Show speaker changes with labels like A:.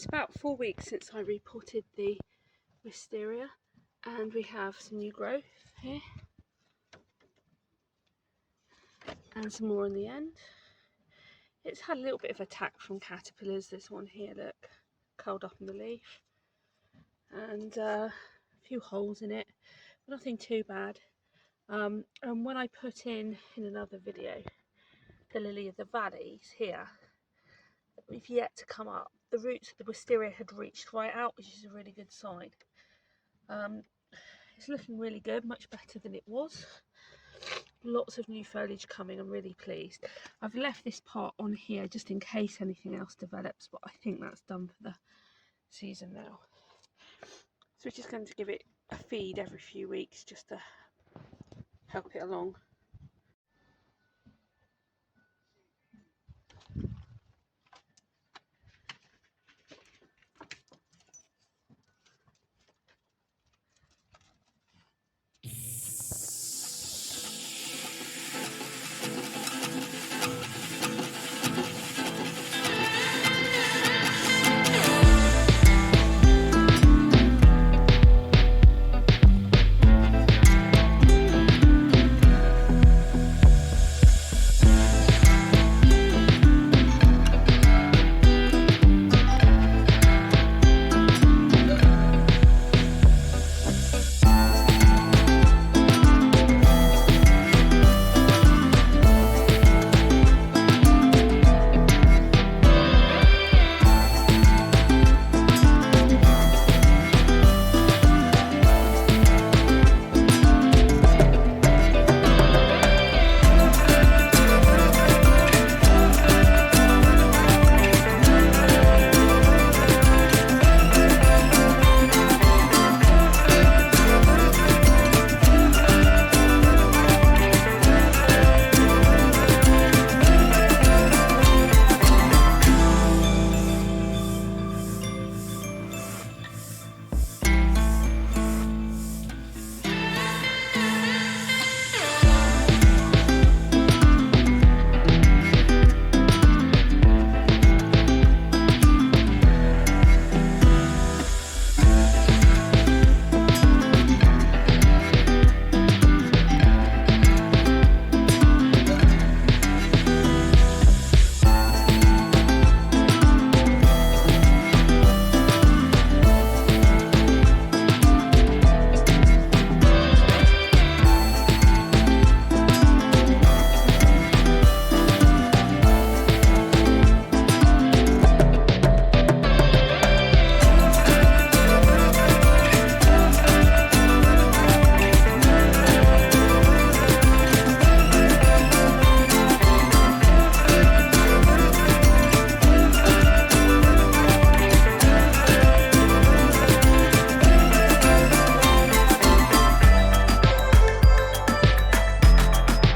A: about 4 weeks since I repotted the wisteria, and we have some new growth here and some more on the end. It's had a little bit of attack from caterpillars. This one here, look, curled up in the leaf, and a few holes in it, but nothing too bad. And when I put in another video the lily of the valleys here, we've yet to come up. The roots of the wisteria had reached right out, which is a really good sign. It's looking really good, much better than it was. Lots of new foliage coming. I'm really pleased. I've left this pot on here just in case anything else develops, but I think that's done for the season now. So we're just going to give it a feed every few weeks just to help it along.